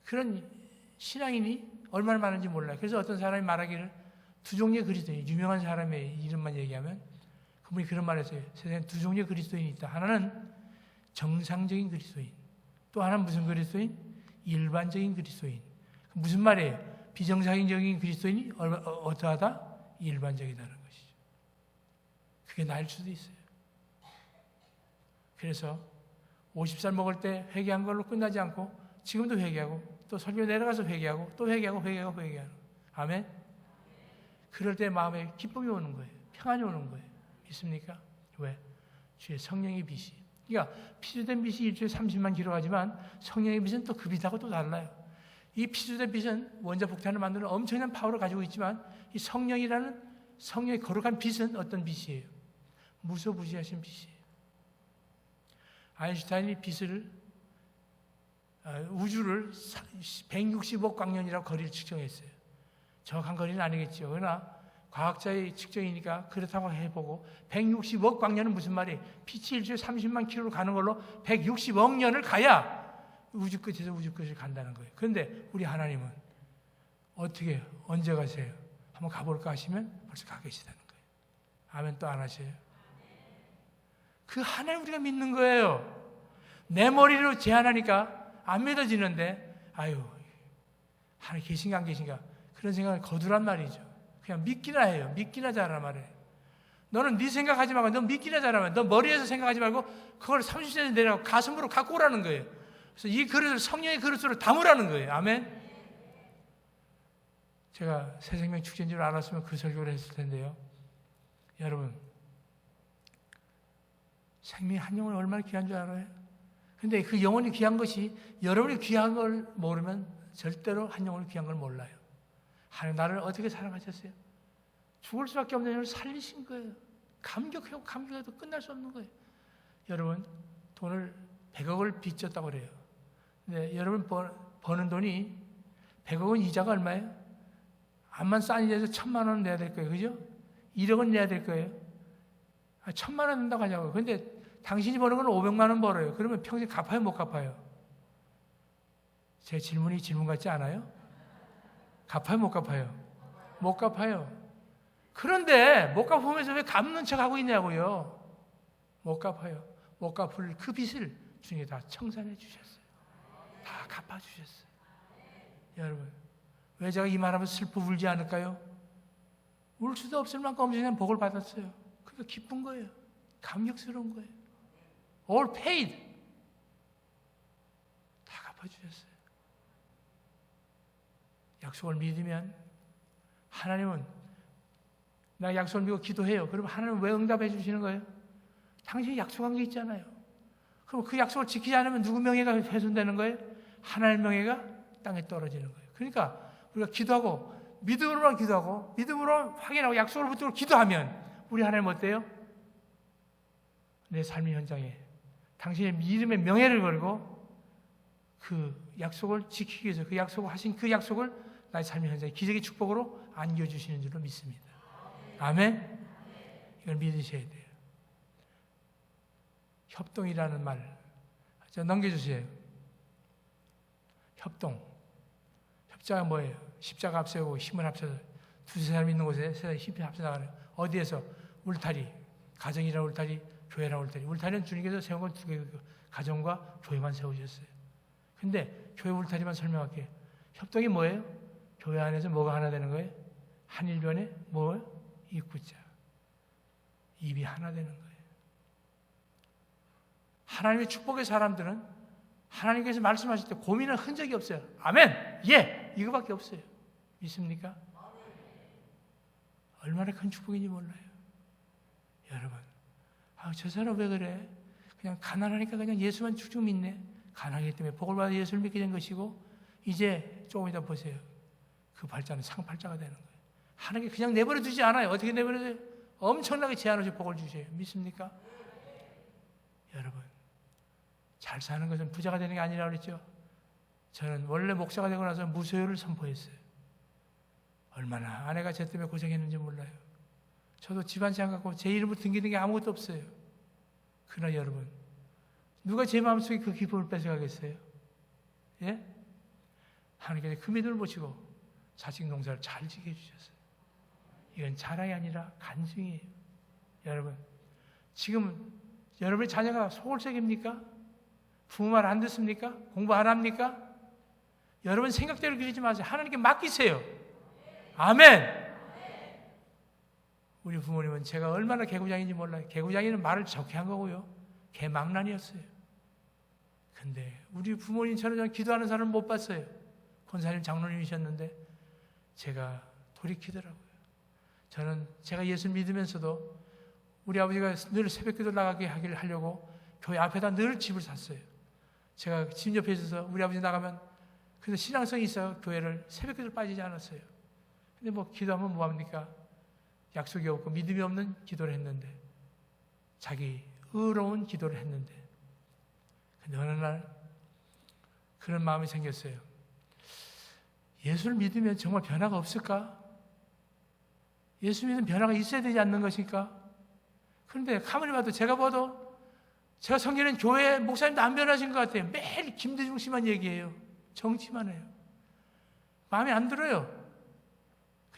그런 신앙인이 얼마나 많은지 몰라요. 그래서 어떤 사람이 말하기를, 두 종류의 그리스도인, 유명한 사람의 이름만 얘기하면 그분이 그런 말을 했어요. 세상에 두 종류의 그리스도인이 있다. 하나는 정상적인 그리스도인, 또 하나는 무슨 그리스도인? 일반적인 그리스도인. 무슨 말이에요? 비정상적인 그리스도인이 어떠하다? 일반적이다는 것이죠. 그게 나일 수도 있어요. 그래서 50살 먹을 때 회개한 걸로 끝나지 않고 지금도 회개하고, 또 설교 내려가서 회개하고, 또 회개하고. 아멘? 그럴 때 마음에 기쁨이 오는 거예요. 평안이 오는 거예요. 믿습니까? 왜? 주의 성령의 빛이. 그러니까 피조된 빛이 일주일에 30만 킬로가지만 성령의 빛은 또 그 빛하고 또 달라요. 이 피조된 빛은 원자 폭탄을 만드는 엄청난 파워를 가지고 있지만, 이 성령이라는 성령의 거룩한 빛은 어떤 빛이에요? 무소부지하신 빛이에요. 아인슈타인이 빛을, 우주를 160억 광년이라고 거리를 측정했어요. 정확한 거리는 아니겠죠. 그러나 과학자의 측정이니까 그렇다고 해보고, 160억 광년은 무슨 말이에요? 빛이 일주일에 30만 킬로로 가는 걸로 160억 년을 가야 우주 끝에서 우주 끝을 간다는 거예요. 그런데 우리 하나님은 어떻게, 언제 가세요? 한번 가볼까 하시면 벌써 가 계시다는 거예요. 아멘. 또 안 하세요? 그 하나님 우리가 믿는 거예요. 내 머리로 제한하니까 안 믿어지는데, 아유, 하나님 계신가 안 계신가, 그런 생각을 거두란 말이죠. 그냥 믿기나 해요. 믿기나 잘하란 말이에요. 너는 네 생각하지 말고 너 믿기나 잘하면, 너 머리에서 생각하지 말고 그걸 30cm 내려가고 가슴으로 갖고 오라는 거예요. 그래서 이 그릇을 성령의 그릇으로 담으라는 거예요. 아멘. 제가 새생명 축제인 줄 알았으면 그 설교를 했을 텐데요. 여러분, 생명이 한 영혼이 얼마나 귀한 줄 알아요? 근데 그 영혼이 귀한 것이, 여러분이 귀한 걸 모르면 절대로 한 영혼이 귀한 걸 몰라요. 하나님 나를 어떻게 사랑하셨어요? 죽을 수밖에 없는 영혼을 살리신 거예요. 감격하고 감격해도 끝날 수 없는 거예요. 여러분, 돈을 100억을 빚졌다고 그래요. 근데 여러분 버는 돈이 100억은 이자가 얼마예요? 암만 싼 이자에서 1,000만 원 내야 될 거예요. 그죠? 1억은 내야 될 거예요. 1,000만 원 낸다고 하자고요. 그런데 당신이 버는 건 500만 원 벌어요. 그러면 평생 갚아요, 못 갚아요? 제 질문이 질문 같지 않아요? 갚아요, 못 갚아요? 못 갚아요. 그런데 못 갚으면서 왜 갚는 척 하고 있냐고요? 못 갚아요. 못 갚을 그 빚을 주님이 다 청산해 주셨어요. 다 갚아 주셨어요. 여러분, 왜 제가 이 말하면 슬퍼 울지 않을까요? 울 수도 없을 만큼 엄청난 복을 받았어요. 그러니까 기쁜 거예요. 감격스러운 거예요. All paid. 다 갚아주셨어요. 약속을 믿으면, 하나님은, 나 약속을 믿고 기도해요. 그럼 하나님은 왜 응답해 주시는 거예요? 당신이 약속한 게 있잖아요. 그럼 그 약속을 지키지 않으면 누구 명예가 훼손되는 거예요? 하나님 명예가 땅에 떨어지는 거예요. 그러니까 우리가 기도하고, 믿음으로만 기도하고, 믿음으로 확인하고 약속을 붙들고 기도하면 우리 하나님 어때요? 내 삶의 현장에 당신의 이름의 명예를 걸고 그 약속을 지키기 위해서, 그 약속을 하신 그 약속을 나의 삶의 현장에 기적의 축복으로 안겨주시는 줄로 믿습니다. 아멘? 이걸 믿으셔야 돼요. 협동이라는 말, 저 넘겨주세요. 협동. 협자가 뭐예요? 십자가 앞세우고 힘을 합쳐서 두세 사람 있는 곳에 세 사람이 힘을 합쳐 나가는. 어디에서? 울타리. 가정이라는 울타리, 교회라는 울타리. 울타리는 주님께서 세운 건 두 개, 가정과 교회만 세우셨어요. 근데 교회 울타리만 설명할게요. 협동이 뭐예요? 교회 안에서 뭐가 하나 되는 거예요? 한일변에 뭐예요? 입구자. 입이 하나 되는 거예요. 하나님의 축복의 사람들은 하나님께서 말씀하실 때 고민한 흔적이 없어요. 아멘! 예! 이거밖에 없어요. 믿습니까? 얼마나 큰 축복인지 몰라요. 여러분, 저 사람 왜 그래? 그냥 가난하니까 그냥 예수만 쭉쭉 믿네. 가난하기 때문에 복을 받아 예수를 믿게 된 것이고, 이제 조금 이따 보세요. 그 발자는 상팔자가 되는 거예요. 하나님께 그냥 내버려 두지 않아요. 어떻게 내버려 둬요? 엄청나게 제한 없이 복을 주세요. 믿습니까? 여러분, 잘 사는 것은 부자가 되는 게 아니라고 그랬죠. 저는 원래 목사가 되고 나서 무소유를 선포했어요. 얼마나 아내가 제 때문에 고생했는지 몰라요. 저도 집안 생각하고 제 이름으로 등기된 게 아무것도 없어요. 그러나 여러분, 누가 제 마음속에 그 기쁨을 뺏어가겠어요? 예? 하나님께서 그 믿음을 보시고 자식 농사를 잘 지게 해주셨어요. 이건 자랑이 아니라 간증이에요. 여러분, 지금 여러분의 자녀가 소홀색입니까? 부모 말 안 듣습니까? 공부 안 합니까? 여러분 생각대로 그러지 마세요. 하나님께 맡기세요. 아멘. 우리 부모님은 제가 얼마나 개구장인지 몰라요. 개구장이는 말을 적게 한 거고요. 개망난이었어요. 근데 우리 부모님처럼 저는 기도하는 사람을 못 봤어요. 권사님 장로님이셨는데 제가 돌이키더라고요. 저는 제가 예수 믿으면서도 우리 아버지가 늘 새벽기도 나가게 하려고 교회 앞에다 늘 집을 샀어요. 제가 집 옆에 있어서 우리 아버지 나가면 그래서 신앙성이 있어 교회를 새벽기도를 빠지지 않았어요. 근데 뭐 기도하면 뭐합니까? 약속이 없고 믿음이 없는 기도를 했는데 자기 의로운 기도를 했는데 근데 어느 날 그런 마음이 생겼어요. 예수를 믿으면 정말 변화가 없을까? 예수 믿으면 변화가 있어야 되지 않는 것일까? 그런데 가만히 봐도 제가 섬기는 교회 목사님도 안 변하신 것 같아요. 매일 김대중 씨만 얘기해요. 정치만 해요. 마음에 안 들어요.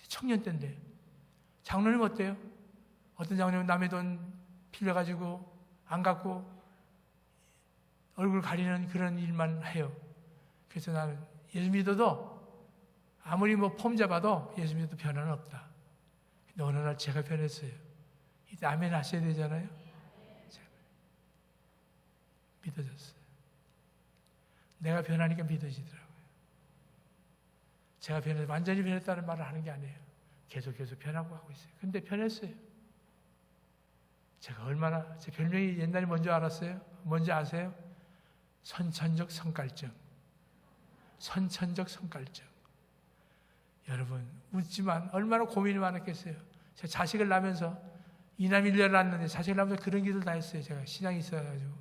청년 때인데. 장로님 어때요? 어떤 장로님은 남의 돈 빌려가지고 안 갚고 얼굴 가리는 그런 일만 해요. 그래서 나는 예수 믿어도 아무리 폼 잡아도 예수 믿어도 변화는 없다. 근데 어느 날 제가 변했어요. 이때 아멘 하셔야 되잖아요. 믿어졌어요. 내가 변하니까 믿어지더라고요. 제가 완전히 변했다는 말을 하는 게 아니에요. 계속 변하고 하고 있어요. 근데 변했어요. 제가 얼마나, 제 별명이 옛날에 뭔지 알았어요? 뭔지 아세요? 선천적 성갈증. 선천적 성갈증. 여러분, 웃지만 얼마나 고민이 많았겠어요. 제가 자식을 낳으면서 이남 1녀를 낳았는데 자식을 낳으면서 그런 기도를 다 했어요. 제가 신앙이 있어가지고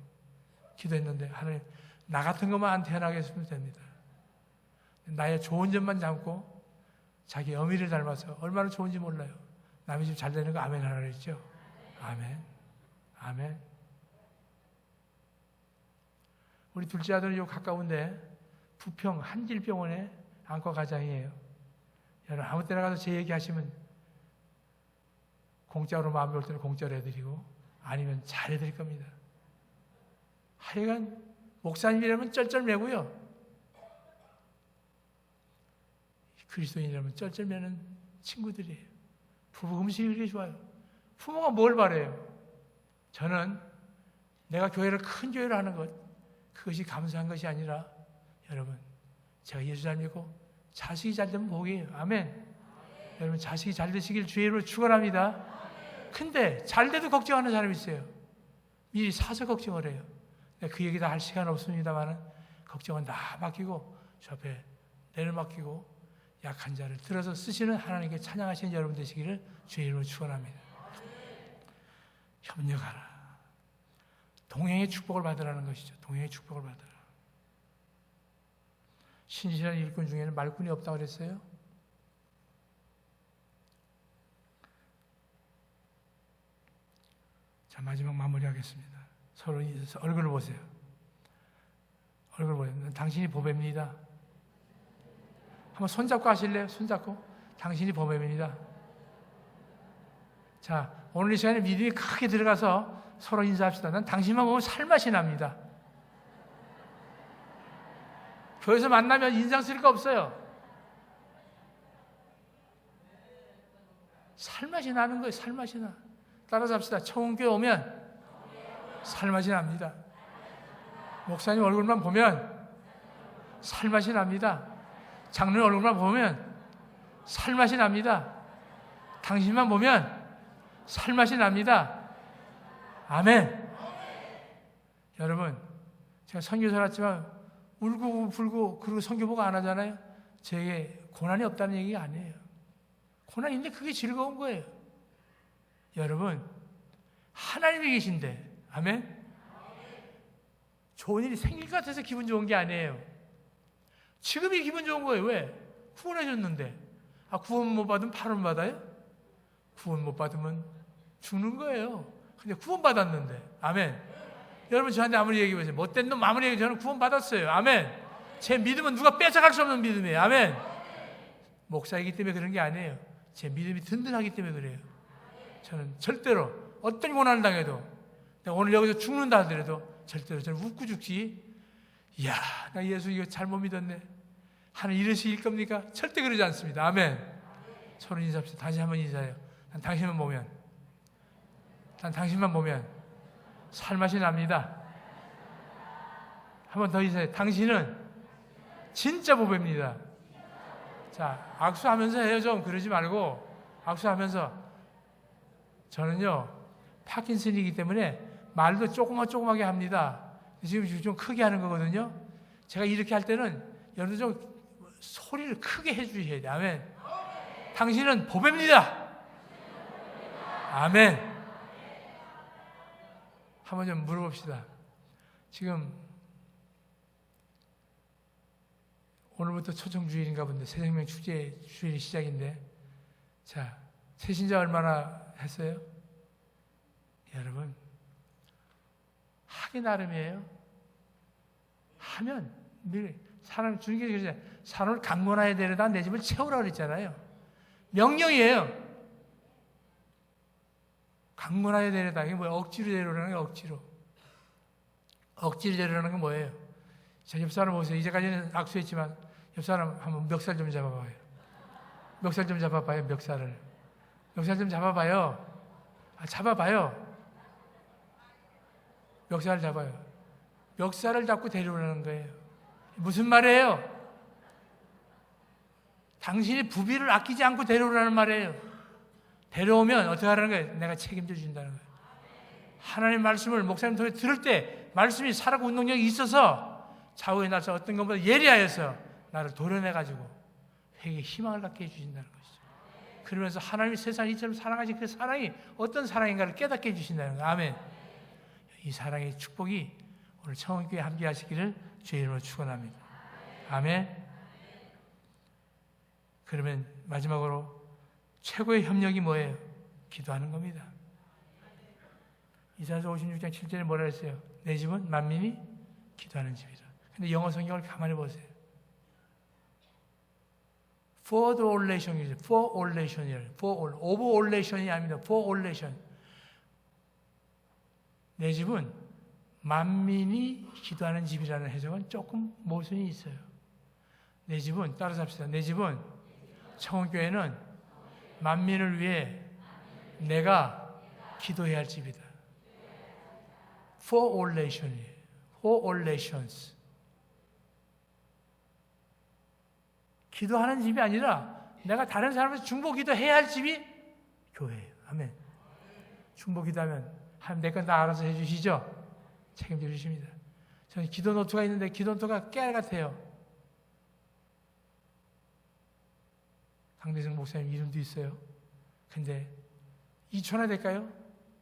기도했는데 하나님, 나 같은 것만 안 태어나게 했으면 됩니다. 나의 좋은 점만 잡고 자기 어미를 닮아서 얼마나 좋은지 몰라요. 남의 집 잘 되는 거 아멘 하라 그랬죠? 아멘. 아멘. 우리 둘째 아들은 요 가까운데 부평 한길병원에 안과 과장이에요. 여러분 아무 때나 가서 제 얘기하시면 공짜로 마음이 올 때는 공짜로 해드리고 아니면 잘해드릴 겁니다. 하여간 목사님이라면 쩔쩔매고요. 그리스도인이라면 쩔쩔매는 친구들이에요. 부부 음식이 그렇게 좋아요. 부모가 뭘 바래요? 저는 내가 교회를 큰 교회를 하는 것 그것이 감사한 것이 아니라 여러분 제가 예수 잘 믿고 자식이 잘 되면 복이에요. 아멘. 여러분 자식이 잘 되시길 주의 이름으로 축원합니다. 근데 잘 돼도 걱정하는 사람이 있어요. 미리 사서 걱정을 해요. 그 얘기 다 할 시간 없습니다만 걱정은 다 맡기고 저 앞에 내려맡기고 약한 자를 들어서 쓰시는 하나님께 찬양하시는 여러분 되시기를 주의 이름으로 축원합니다. 협력하라. 동행의 축복을 받으라는 것이죠. 동행의 축복을 받으라. 신실한 일꾼 중에는 말꾼이 없다고 그랬어요. 자, 마지막 마무리하겠습니다. 서로 얼굴을 보세요. 얼굴 보세요. 당신이 보배입니다. 한번 손잡고 하실래요? 손잡고. 당신이 보배입니다. 자, 오늘 이 시간에 믿음이 크게 들어가서 서로 인사합시다. 난 당신만 보면 살맛이 납니다. 교회에서 만나면 인상 쓸 거 없어요. 살맛이 나는 거예요. 살맛이 나. 따라서 합시다. 청운교회 오면 살맛이 납니다. 목사님 얼굴만 보면 살맛이 납니다. 장로님 얼굴만 보면 살맛이 납니다. 당신만 보면 살맛이 납니다. 아멘. 여러분, 제가 선교사 왔지만 울고 불고 그리고 선교보고 안 하잖아요. 제게 고난이 없다는 얘기가 아니에요. 고난이 있는데 그게 즐거운 거예요. 여러분, 하나님이 계신데, 아멘? 좋은 일이 생길 것 같아서 기분 좋은 게 아니에요. 지금이 기분 좋은 거예요. 왜? 구원해줬는데. 구원 못 받으면 바로 받아요? 구원 못 받으면 죽는 거예요. 근데 구원 받았는데. 아멘. 여러분 저한테 아무리 얘기해보세요. 못된 놈 아무리 얘기해도 저는 구원 받았어요. 아멘. 제 믿음은 누가 뺏어갈 수 없는 믿음이에요. 아멘. 목사이기 때문에 그런 게 아니에요. 제 믿음이 든든하기 때문에 그래요. 저는 절대로 어떤 고난을 당해도 내가 오늘 여기서 죽는다 하더라도 절대로 저는 웃고 죽지. 이야, 나 예수 이거 잘못 믿었네. 하나님 이러실 겁니까? 절대 그러지 않습니다. 아멘. 서로 인사합시다. 다시 한번 인사해요. 난 당신만 보면 살맛이 납니다. 한 번 더 인사해요. 당신은 진짜 보배입니다. 자, 악수하면서 해요. 좀 그러지 말고 악수하면서. 저는요 파킨슨이기 때문에 말도 조그맣게 합니다. 지금 좀 크게 하는 거거든요. 제가 이렇게 할 때는 여러분 좀 소리를 크게 해주셔야 돼요. 아멘. 당신은 보배입니다. 아멘. 한번 좀 물어봅시다. 지금 오늘부터 초청주일인가 본데 새생명 축제 주일이 시작인데, 자, 새신자 얼마나 했어요? 여러분 하기 나름이에요. 하면 늘 사람 주님께서 그러잖아요. 사람을 강권하여 데려다 내 집을 채우라 그랬잖아요. 명령이에요. 강권하여 데려다. 이게 뭐예요? 억지로 데려오라는 게 억지로 데려오라는 게 뭐예요? 자, 옆 사람 보세요. 이제까지는 악수했지만 옆 사람 한번 멱살 좀 잡아봐요. 멱살 좀 잡아봐요. 멱살 좀 잡아봐요. 잡아봐요. 멱살을 잡아요. 멱살을 잡고 데려오라는 거예요. 무슨 말이에요? 당신이 부비를 아끼지 않고 데려오라는 말이에요. 데려오면 어떻게 하라는 거예요? 내가 책임져 준다는 거예요. 하나님 말씀을 목사님 통해 들을 때 말씀이 살아고 운동력이 있어서 좌우에 나서 어떤 것보다 예리하여서 나를 도려내가지고 회개의 희망을 갖게 해주신다는 것이죠. 그러면서 하나님이 세상을 이처럼 사랑하신 그 사랑이 어떤 사랑인가를 깨닫게 해주신다는 거예요. 아멘. 이 사랑의 축복이 오늘 청원교회 함께 하시기를 주의 이름으로 축원합니다. 아멘. 그러면 마지막으로 최고의 협력이 뭐예요? 기도하는 겁니다. 이사야서 56장 7절에 뭐라 했어요? 내 집은 만민이 기도하는 집이라. 근데 영어 성경을 가만히 보세요. For the all nation이죠. For all nation이에요. For all. Of all nation이 아닙니다. For all nation. 내 집은 만민이 기도하는 집이라는 해석은 조금 모순이 있어요. 내 집은, 따라서 합시다. 내 집은, 청원교회는 만민을 위해 내가 기도해야 할 집이다. For all nation이에요. For all nations. 기도하는 집이 아니라 내가 다른 사람에서 중보기도 해야 할 집이 교회예요. 아멘. 중보기도하면 하나님 내 건 다 알아서 해주시죠? 책임져 주십니다. 저는 기도 노트가 있는데 기도 노트가 깨알 같아요. 강대성 목사님 이름도 있어요. 근데 2초나 될까요?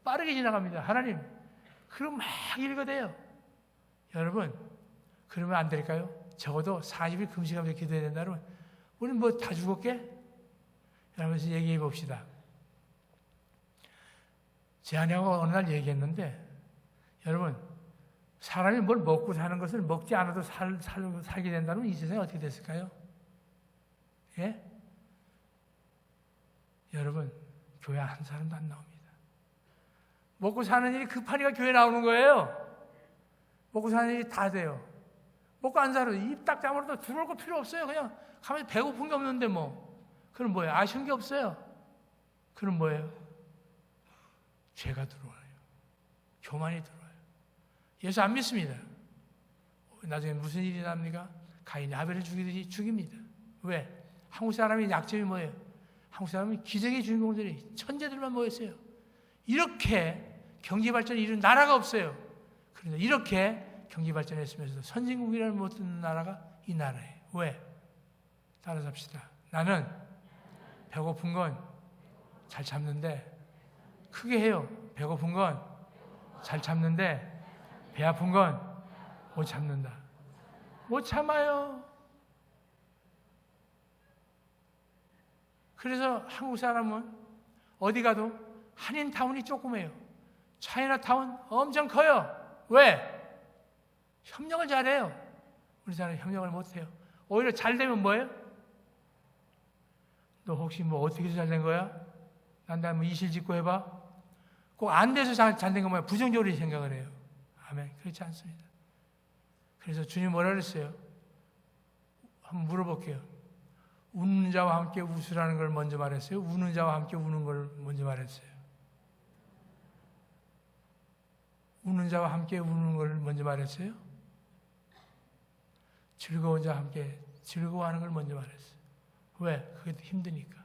빠르게 지나갑니다. 하나님, 그럼 막 읽어대요. 여러분, 그러면 안 될까요? 적어도 40일 금식하면서 기도해야 된다 그러면 우리는 뭐 다 죽었게? 여러분 얘기해 봅시다. 제 아내하고 어느 날 얘기했는데, 여러분, 사람이 뭘 먹고 사는 것을 먹지 않아도 살게 된다면 이 세상이 어떻게 됐을까요? 예? 여러분, 교회 한 사람도 안 나옵니다. 먹고 사는 일이 급하니까 교회 나오는 거예요. 먹고 사는 일이 다 돼요. 먹고 안 살아도 입 딱 다물어도 들어올 거 필요 없어요. 그냥 가만히 배고픈 게 없는데 뭐. 그럼 뭐예요? 아쉬운 게 없어요. 그럼 뭐예요? 죄가 들어와요. 교만이 들어와요. 예수 안 믿습니다. 나중에 무슨 일이 납니까? 가인이 아벨을 죽이듯이 죽입니다. 왜? 한국 사람의 약점이 뭐예요? 한국 사람은 기적의 주인공들이 천재들만 모였어요. 이렇게 경제 발전이 이룬 나라가 없어요. 그런데 이렇게 경제 발전했으면서도 선진국이라는 못 듣는 나라가 이 나라예요. 왜? 따라서 합시다. 나는 배고픈 건 잘 참는데, 크게 해요. 배고픈 건 잘 참는데 배 아픈 건 못 참는다. 못 참아요. 그래서 한국 사람은 어디 가도 한인타운이 조그매요. 차이나타운 엄청 커요. 왜? 협력을 잘해요. 우리 사람은 협력을 못해요. 오히려 잘 되면 뭐예요? 너 혹시 뭐 어떻게 잘 된 거야? 난다 뭐 이실 짓고 해봐. 꼭 안 돼서 잘 된 거 뭐야? 부정적으로 생각을 해요. 아멘. 그렇지 않습니다. 그래서 주님 뭐라 그랬어요? 한번 물어볼게요. 웃는 자와 함께 웃으라는 걸 먼저 말했어요? 우는 자와 함께 우는 걸 먼저 말했어요? 우는 자와 함께 우는 걸 먼저 말했어요? 즐거운 자와 함께 즐거워하는 걸 먼저 말했어요. 왜? 그게 힘드니까.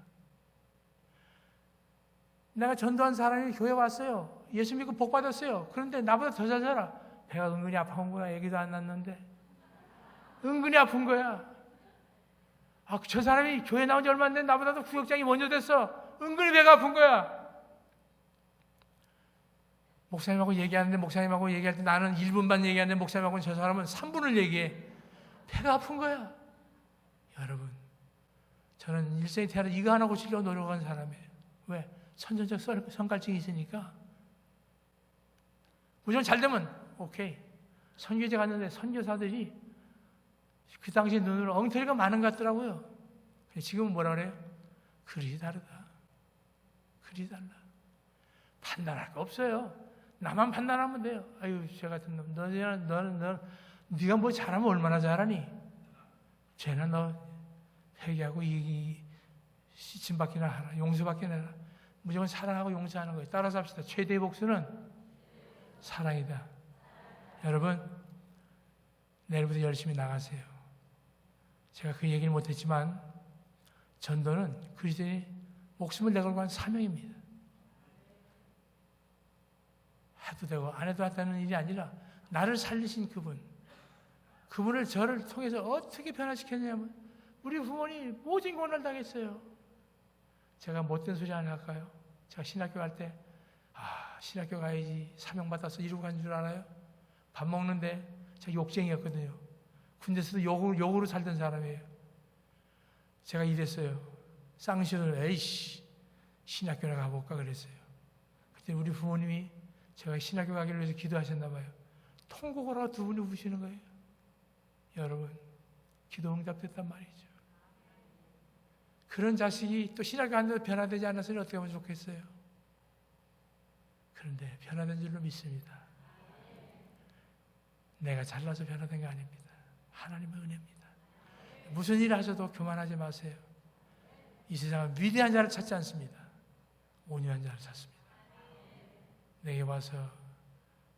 내가 전도한 사람이 교회 왔어요. 예수 믿고 복 받았어요. 그런데 나보다 더 잘 살아. 배가 은근히 아파온 거야. 얘기도 안 났는데. 은근히 아픈 거야. 아, 저 사람이 교회 나온 지 얼마 안 됐는데 나보다도 구역장이 먼저 됐어. 은근히 배가 아픈 거야. 목사님하고 얘기할 때 나는 1분만 얘기하는데 목사님하고는 저 사람은 3분을 얘기해. 배가 아픈 거야. 여러분, 저는 일생에 태어나 이거 하나 고치려고 노력한 사람이에요. 왜? 선천적 성갈증이 있으니까. 무조건 잘 되면 오케이. 선교제 갔는데 선교사들이 그 당시 눈으로 엉터리가 많은 것 같더라고요. 지금은 뭐라 그래요? 그리 다르다. 그리 달라. 판단할 거 없어요. 나만 판단하면 돼요. 아유, 저 같은 놈. 너는 네가 뭐 잘하면 얼마나 잘하니? 쟤는 너 회개하고 이 시침받기나 하라. 용서받기나 하라. 무조건 사랑하고 용서하는 거예요. 따라서 합시다. 최대의 복수는 사랑이다. 여러분, 내일부터 열심히 나가세요. 제가 그 얘기를 못했지만 전도는 그리스도의 목숨을 내걸고 한 사명입니다. 해도 되고 안 해도 한다는 일이 아니라 나를 살리신 그분을 저를 통해서 어떻게 변화시켰냐면 우리 부모님 모진 고난을 당했어요. 제가 못된 소리 안 할까요? 제가 신학교 갈 때 신학교 가야지 사명받아서 이루고 간 줄 알아요? 밥 먹는데 제가 욕쟁이였거든요. 군대에서도 욕으로 살던 사람이에요. 제가 이랬어요. 쌍시온을 에이씨 신학교나 가볼까 그랬어요. 그때 우리 부모님이 제가 신학교 가기를 위해서 기도하셨나 봐요. 통곡을 두 분이 우시는 거예요. 여러분, 기도 응답됐단 말이죠. 그런 자식이 또 신학교 갔는데 변화되지 않았으니 어떻게 하면 좋겠어요? 그런데 변화된 줄로 믿습니다. 내가 잘나서 변화된 게 아닙니다. 하나님의 은혜입니다. 무슨 일을 하셔도 교만하지 마세요. 이 세상은 위대한 자를 찾지 않습니다. 온유한 자를 찾습니다. 내게 와서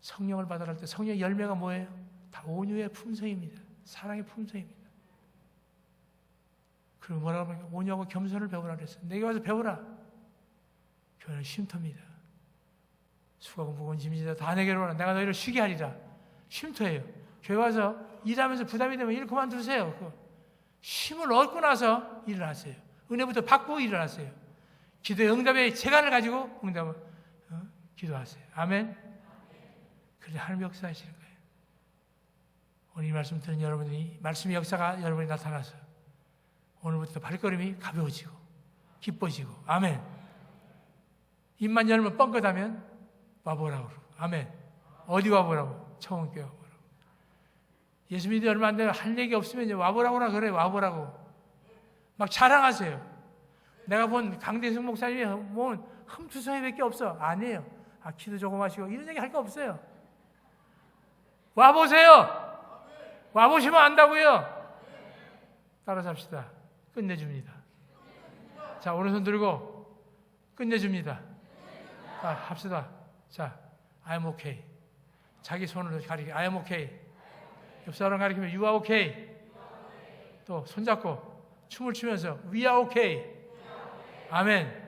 성령을 받으라 할 때 성령의 열매가 뭐예요? 다 온유의 품성입니다. 사랑의 품성입니다. 그리고 뭐라고 하면 온유하고 겸손을 배우라 그랬어요. 내게 와서 배우라. 교회는 쉼터입니다. 수고하고 무거운 짐이다. 다 내게로 오라. 내가 너희를 쉬게 하리라. 쉼터예요. 교회 와서 일하면서 부담이 되면 일 그만두세요. 쉼을 얻고 나서 일을 하세요. 은혜부터 받고 일을 하세요. 기도의 응답의 재간을 가지고 기도하세요. 아멘. 그래 하나님 역사하시는 거예요. 오늘 이 말씀 들은 여러분이 말씀의 역사가 여러분이 나타나서 오늘부터 발걸음이 가벼워지고 기뻐지고 아멘. 입만 열면 뻥끗하면 와보라고 그러고 아멘. 어디 와보라고? 청원교회 와보라고. 예수 믿이 얼마 안 되면 할 얘기 없으면 이제 와보라고나 그래. 와보라고 막 자랑하세요. 내가 본 강대승 목사님이 뭐 흠투성이밖에 없어. 아니에요. 기도 조금 하시고 이런 얘기 할 거 없어요. 와보세요. 와보시면 안다고요. 따라서 합시다. 끝내줍니다. 자, 오른손 들고 끝내줍니다. 자, 합시다. 자, I'm okay. 자기 손으로 가리켜. I'm okay. 옆 사람 가리키면 You are okay. 또 손잡고 춤을 추면서 We are okay. 아멘.